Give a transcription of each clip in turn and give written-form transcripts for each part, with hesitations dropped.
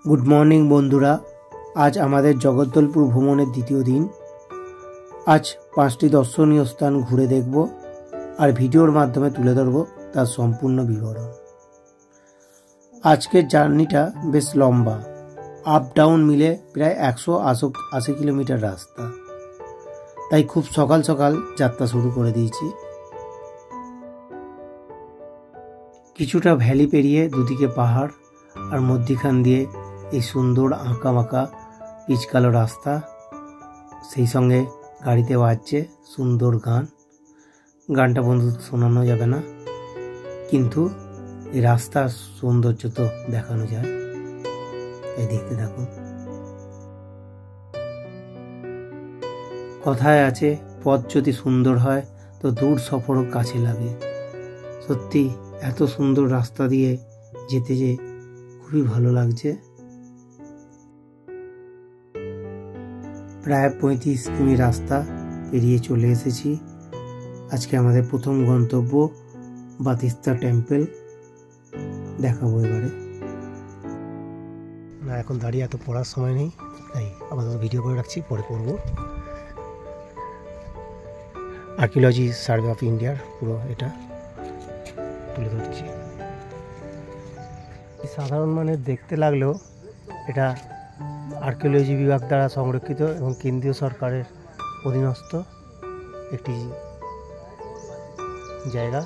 Good morning बंधुरा। आज आमादेर जगद्दलपुर भ्रमणेर द्वितीय दिन। आज 5टी दर्शनीय स्थान घुरे देखब और भिडियोर माध्यमे तुले धरब तार सम्पूर्ण विवरण। आजकेर जार्निटा बेश लम्बा, आप डाउन मिले प्राय 180 किलोमीटर रास्ता, ताई खूब सकाल सकाल यात्रा शुरू करे दिएछि। किछुटा भ्याली पेरिये दुदिके पहाड़ और मध्यखान दिए এই সুন্দর আঁকা বাঁকা পিচকালো রাস্তা, সেই সঙ্গে গাড়িতে বাজছে সুন্দর গান। গানটা বন্ধু শোনানো যাবে না, কিন্তু এই রাস্তার সৌন্দর্য তো দেখানো যায়। এই দেখতে থাকুন। কথায় আছে পথ যদি সুন্দর হয় তো দূর সফরও কাছে লাগে। সত্যি এত সুন্দর রাস্তা দিয়ে যেতে যে খুবই ভালো লাগছে। प्राय 35 किमी रास्ता पेरिए चले एसेছি। আজকে আমাদের প্রথম গন্তব্য বাতিস্তা টেম্পল দেখাবো এবারে। না এখন দাঁড়িয়ে এত পড়ার সময় নেই, তাই আপাতত ভিডিও করে রাখছি, পরে পড়ব। আর্কিওলজি সার্ভে অফ ইন্ডিয়ার পুরো এটা তুলে ধরছি। সাধারণ মানে দেখতে লাগলেও এটা आर्किओलॉजी विभाग द्वारा संरक्षित और केंद्रीय सरकारेर अधीनस्थ एक जगह।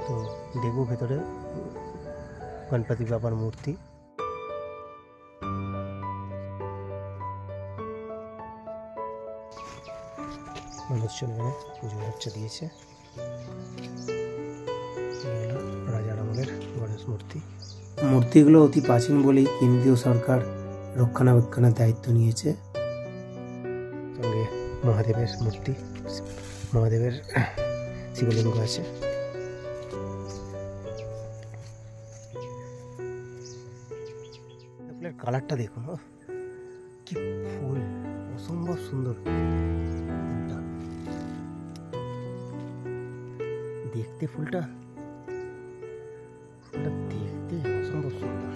तो देखो भेतरे गणपति बाबार मूर्ति। मनुष्य पुजो अर्चा दिए राजार आमलेर गणेश मूर्ति। मूर्तिगुलो अति प्राचीन बोलेई केंद्रीय सरकार रक्षणाबेक्षणের दायित्व নিয়েছে। সঙ্গে মহাদেবের মূর্তি, মহাদেবের শিবলিঙ্গ আছে। ফুলের কালারটা দেখুন, কি ফুল, অসম্ভব সুন্দর দেখতে। ফুলটা দেখতে অসম্ভব সুন্দর।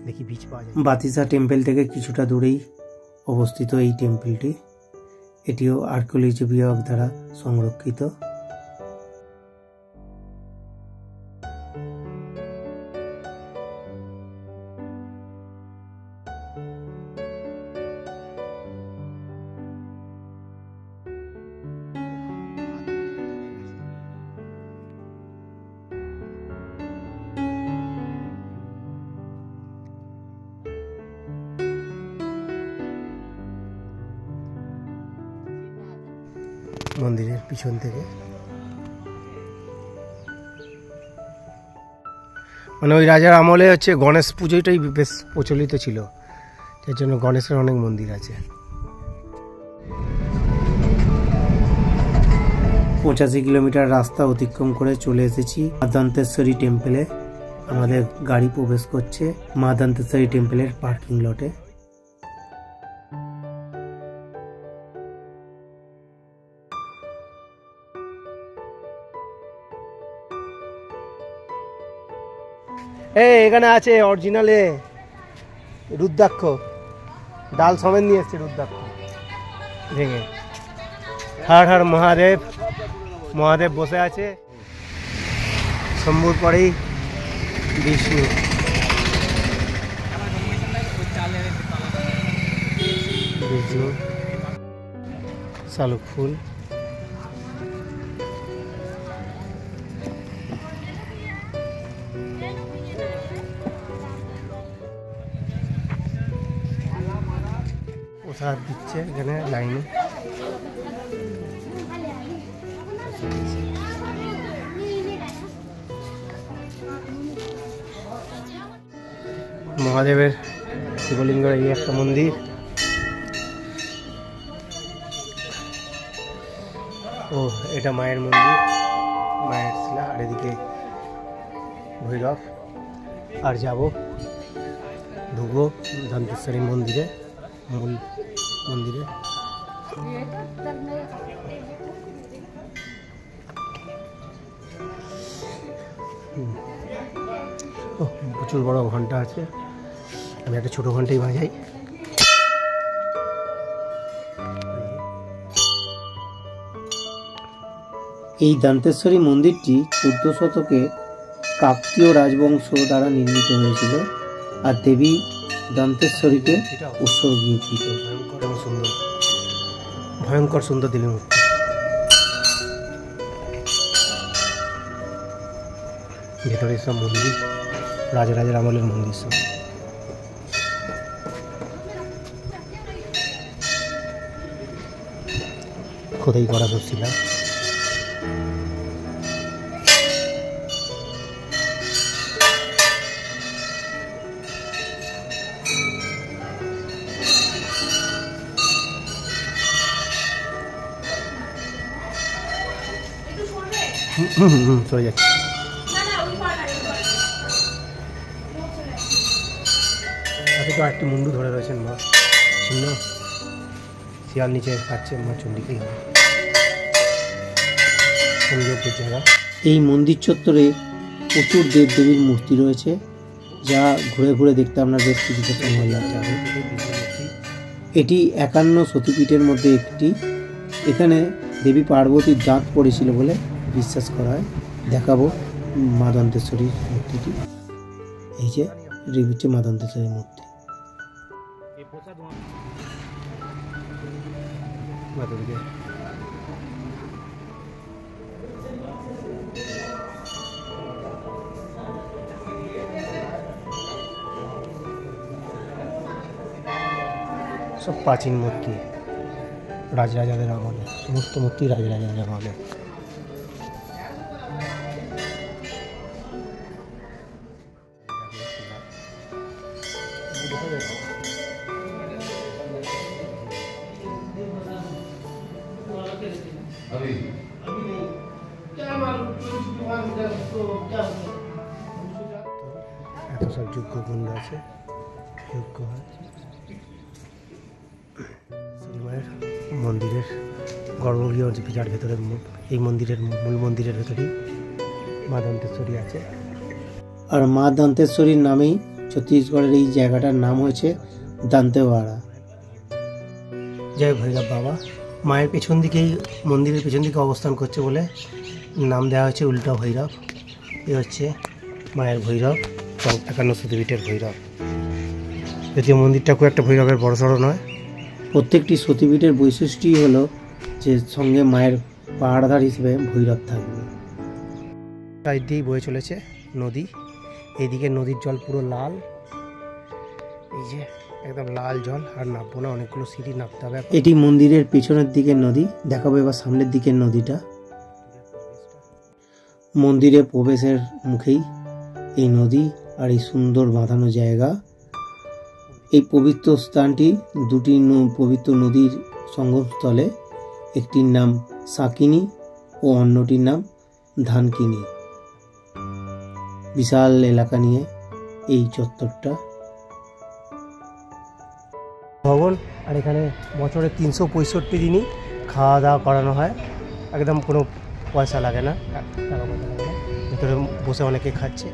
দেখি বীজ পাওয়া যায়। বাতিসা টেম্পল থেকে কিছুটা দূরেই অবস্থিত এই টেম্পলটি। এটিও আর্কিওলজি বিভাগ দ্বারা সংরক্ষিত। মন্দিরের পিছন থেকে মানে ওই রাজার আমলে হচ্ছে গণেশ পুজোটাই বেশ প্রচলিত ছিল, যার জন্য গণেশের অনেক মন্দির আছে। 85 কিলোমিটার রাস্তা অতিক্রম করে চলে এসেছি মা দন্তেশ্বরী টেম্পলে। আমাদের গাড়ি প্রবেশ করছে মা দন্তেশ্বরী টেম্পলের পার্কিং লটে। এখানে আছে অরিজিনালে রুদ্রাক্ষ, ডাল সমেত নিয়ে এসছে রুদ্রাক্ষ ভেঙে। হর হর মহাদেব, মহাদেব বসে আছে। শম্ভুর পরেই বিষ্ণু। বিষ্ণু শালুক ফুল। প্রসাদ দিচ্ছে এখানে লাইনে। মহাদেবের শিবলিঙ্গের এই একটা মন্দির। ও এটা মায়ের মন্দির, মায়ের শিলা। আর এদিকে ভৈরব। আর যাব ঢুকবো দন্তেশ্বরী মন্দিরে, মূল মন্দিরে। প্রচুর বড় ঘন্টা আছে। আমি একটা ছোটো ঘন্টাই বাজাই। এই দান্তেশ্বরী মন্দিরটি 14 শতকে কাকতীয় রাজবংশ দ্বারা নির্মিত হয়েছিল আর দেবী দান্তেশ্বরীকে উৎসর্গীকৃত। ভয়ঙ্কর সুন্দর দেবী মূর্তি। ভেতরে সব মন্দির, রাজারাজের আমলের মন্দির সব। খোদাই করা সব শিলা। চলে যাচ্ছে। তো একটি মুন্ডু ধরে রয়েছেন মা, চিহ্ন শিয়াল নিচে খাচ্ছে, মা চণ্ডীকেই হবে সংযোগের জায়গা। এই মন্দির চত্বরে প্রচুর দেবদেবীর মূর্তি রয়েছে, যা ঘুরে ঘুরে দেখতে আপনার বেশ কিছুটা সময় লাগছে। এটি 51 সতীপীঠের মধ্যে একটি। এখানে দেবী পার্বতীর দাঁত পড়েছিল বলে বিশ্বাস করা হয়। দেখাবো মা দন্তেশ্বরীর মূর্তিটি। এই যে এটি হচ্ছে মা দন্তেশ্বরীর মূর্তি। সব প্রাচীন মূর্তি, রাজরাজাদের আমলে, সমস্ত মূর্তি রাজরাজাদের আমলে। এত সব যোগ্য কুণ্ড আছে, যোগ্য হয়। শ্রীমায়ের মন্দিরের গর্ভগৃহ যার ভেতরে, এই মন্দিরের মূল মন্দিরের ভেতরেই মা দন্তেশ্বরী আছে। আর মা দন্তেশ্বরীর নামেই ছত্তিশগড়ের এই জায়গাটার নাম হয়েছে দান্তেওয়াড়া। জয় ভৈরব বাবা। মায়ের পেছন দিকেই, মন্দিরের পেছন দিকে অবস্থান করছে বলে নাম দেওয়া হয়েছে উল্টা ভৈরব। এ হচ্ছে মায়ের ভৈরব, 51 সতীপীঠের ভৈরব। যদিও মন্দিরটা খুব একটা ভৈরবের বড়সড় নয়। প্রত্যেকটি সতীপীঠের বৈশিষ্ট্যই হলো যে সঙ্গে মায়ের পাহাড়ধার হিসেবে ভৈরব থাকবে। সাইড দিয়েই বয়ে চলেছে নদী। এইদিকে নদীর জল পুরো লাল, এই যে একদম লাল জল। আর নামবো না, অনেকগুলো সিঁড়ি নামতে হবে। এটি মন্দিরের পেছনের দিকের নদী। দেখাবো এবার সামনের দিকের নদীটা। মন্দিরে প্রবেশের মুখেই এই নদী আর এই সুন্দর বাঁধানো জায়গা। এই পবিত্র স্থানটি দুটি পবিত্র নদীর সঙ্গমস্থলে, একটির নাম সাকিনী ও অন্যটির নাম ধানকিনী। বিশাল এলাকা নিয়ে এই চত্বরটা ভবন। আর এখানে বছরে 365 দিনই খাওয়া দাওয়া করানো হয়, একদম কোনো পয়সা লাগে না, টাকা পয়সা লাগে না। ভেতরে বসে অনেকে খাচ্ছে।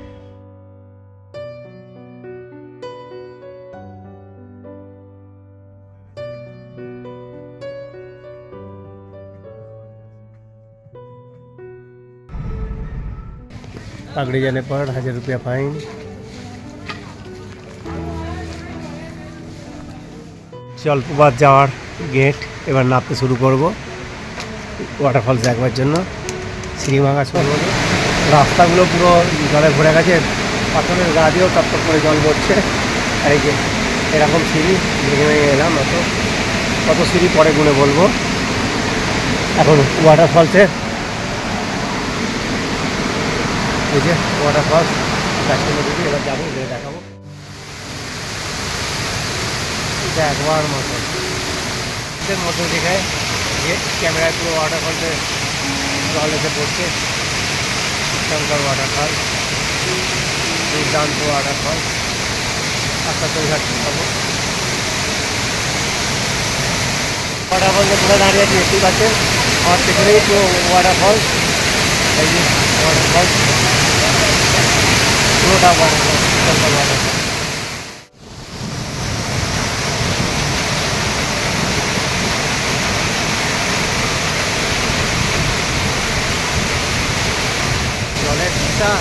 पकड़े जाने पर 1000 रुपया फाइन। জলপ্রপাত যাওয়ার গেট। এবার নামতে শুরু করব ওয়াটারফল দেখবার জন্য। শ্রীমাঙ্গা চলব। রাস্তাগুলো পুরো জলে ভরে গেছে, পাথরের গা দিয়েও টপটপ করে জল পড়ছে। আর এই যে এরকম সিঁড়ি ভেঙে ভেঙে এলাম। কত সিঁড়ি পরে গুনে বলবো। এখন ওয়াটারফলসের, এই যে ওয়াটারফলস কাশ্মীর নদীতে এবার যাবো, গিয়ে দেখাবো। এটা একবার মতো এর মধ্যে দেখায় যে ক্যামেরায় পুরো ওয়াটারফলসে জল এসে পড়ছে। শঙ্কর ওয়াটারফল, দুর্দান্ত ওয়াটারফল। আস্তে আস্তে ঘাটতে পাবো। ওয়াটারফলসে পুরো দাঁড়িয়ে আছে, দেখতেই পাচ্ছেন আমার পেছনেই পুরো ওয়াটারফল। এই যে ওয়াটারফল, পুরোটা ওয়াটারফল, শঙ্কর ওয়াটারফল। একটা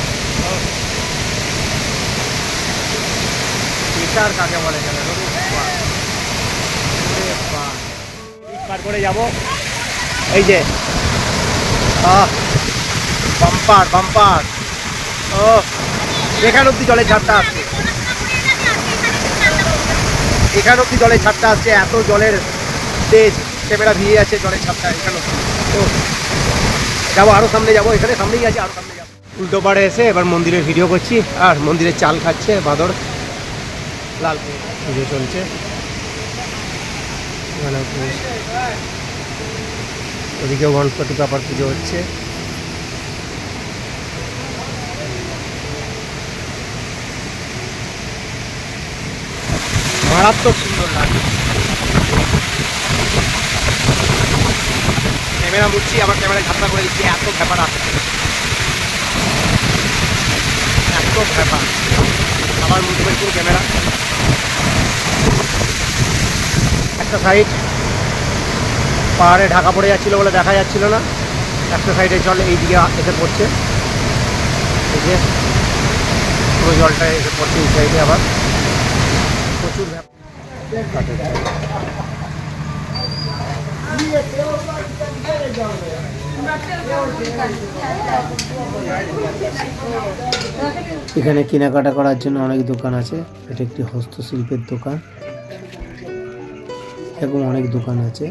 প্রেশার কাকে বলে গেলে পার করে যাবো। এই যে বাম্পার বাম্পার, ও এখান অব্দি জলের ঝাপটা আসছে, এখান অব্দি জলের ঝাপটা আসছে, এত জলের তেজ, ক্যামেরা ভিড়ে আছে জলের ঝাপটা এখানে। তো যাবো আরো সামনে, যাবো এখানে সামনেই আছে, আরো সামনে যাবো। উল্টো পাড়ে এসে এবার মন্দিরের ভিডিও করছি, আর মন্দিরের চাল খাচ্ছে বাঁদর, লাল পুজো চলছে। ওদিকেও গণপতি বাবার পুজো হচ্ছে। মারাত্মক সুন্দর লাগে। ক্যামেরা মুড়ছি, আবার ক্যামেরা ঝাপটা করে দিচ্ছি, এত ব্যাপার আসছে, এত ব্যাপার। আবার মুভমেন্ট পুরো ক্যামেরা, একটা সাইড পাহাড়ে ঢাকা পড়ে যাচ্ছিল বলে দেখা যাচ্ছিল না, একটা সাইডে জল এই দিকে এসে পড়ছে, এই যে পুরো জলটা এসে পড়ছে এই সাইডে, আবার প্রচুর এখানে কেনাকাটা করার জন্য অনেক দোকান আছে। এটা একটি হস্তশিল্পের দোকান, এরকম অনেক দোকান আছে।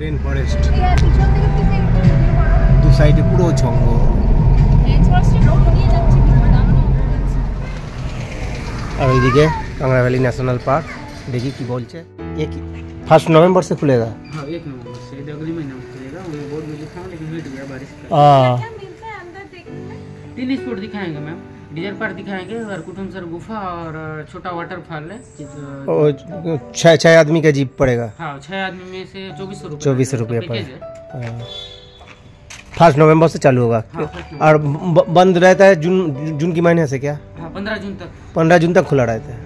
রেন ফরেস্ট, দু সাইডে পুরো জঙ্গল। আর ওইদিকে कांगड़ा वैली नेशनल पार्क, देखिए की बोलছে। एक 1 नवंबर से खुलेगा। हाँ 1 नवंबर से, अगले महीने में खुलेगा। वो बोर्ड में लिखा है लेकिन मिट गया बारिश का। क्या मिलता है अंदर देखने में? 3 स्पॉट दिखाएंगे मैम, डियर पार्क दिखाएंगे और कुटुमसर गुफा और छोटा वाटरफॉल है। 6 आदमी का जीप पड़ेगा। हाँ 6 आदमी में से 2400 रुपये पड़ेगा। 1 नवंबर से चालू होगा। हाँ, और बंद रहता है जून की महीने से क्या? हाँ 15 जून तक खुला रहता है।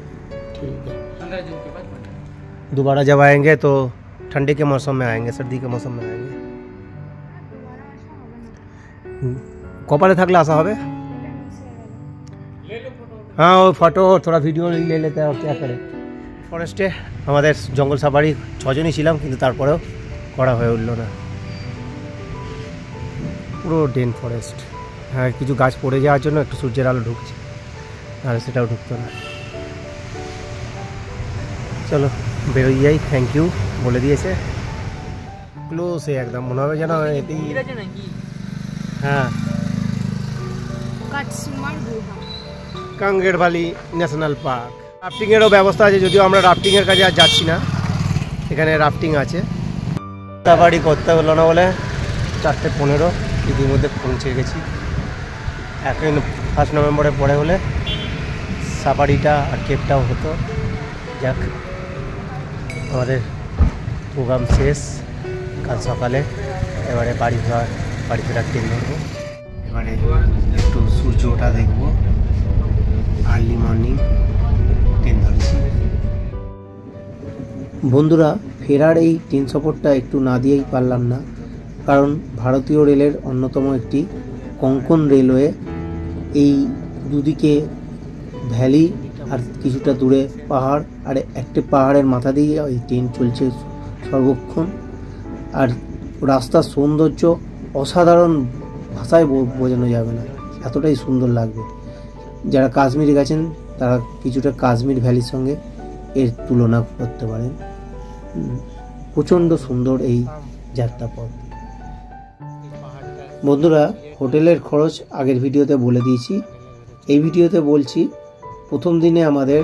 ठीक है, 15 जून के बाद दोबारा जब आएंगे तो ठंडे के मौसम में आएंगे, सर्दी के मौसम में आएंगे। कपाले থাকলে আসা হবে। हाँ वो फोटो थोड़ा वीडियो ले लेते हैं और क्या करें। ফরেস্টে আমাদের জঙ্গল সাফারি 6 জনই ছিলাম, কিন্তু তারপরেও করা হয়ে উঠলো না। পুরো ডেন ফরেস্ট। হ্যাঁ কিছু গাছ পড়ে যাওয়ার জন্য একটু সূর্যের আলো ঢুকছে, আর সেটাও ঢুকতো না। চলো বেরোই যাই, থ্যাংক ইউ বলে দিয়েছে। ক্লোজ একদম, মনে হবে যেন এটি। হ্যাঁ কাঙ্গের ভ্যালি ন্যাশনাল পার্ক। রাফটিংয়েরও ব্যবস্থা আছে, যদিও আমরা রাফটিংয়ের কাজে আর যাচ্ছি না। এখানে রাফটিং আছে। সাফারি করতে হলো না বলে 4:15 ইতিমধ্যে পৌঁছে গেছি। এখন 1 নভেম্বরের পরে হলে সাফারিটা আর কেপটাও হতো। যাক আমাদের প্রোগ্রাম শেষ, কাল সকালে এবারে বাড়ি ফেরার ট্রেন ধরবো। এবারে একটু সূর্য ওঠা দেখবো, আর্লি মর্নিং ট্রেন ধরেছি। বন্ধুরা ফেরার এই ট্রেন সফরটা একটু না দিয়েই পারলাম না, কারণ ভারতীয় রেলের অন্যতম একটি কোঙ্কণ রেলওয়ে, এই দুদিকে ভ্যালি আর কিছুটা দূরে পাহাড়, আর একটা পাহাড়ের মাথা দিয়ে এই ট্রেন চলছে সর্বক্ষণ। আর রাস্তার সৌন্দর্য অসাধারণ, ভাষায় বোঝানো যাবে না, এতটাই সুন্দর লাগবে। যারা কাশ্মীরে গেছেন তারা কিছুটা কাশ্মীর ভ্যালির সঙ্গে এর তুলনা করতে পারেন। প্রচণ্ড সুন্দর এই যাত্রাপথ। বন্ধুরা হোটেলের খরচ আগের ভিডিওতে বলে দিয়েছি, এই ভিডিওতে বলছি। প্রথম দিনে আমাদের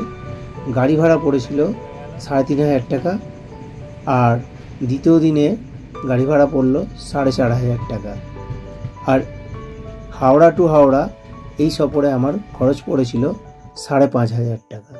গাড়ি ভাড়া পড়েছিল 3500 টাকা, আর দ্বিতীয় দিনে গাড়ি ভাড়া পড়লো 4500 টাকা। আর হাওড়া টু হাওড়া এই সফরে আমার খরচ পড়েছিল 5500 টাকা।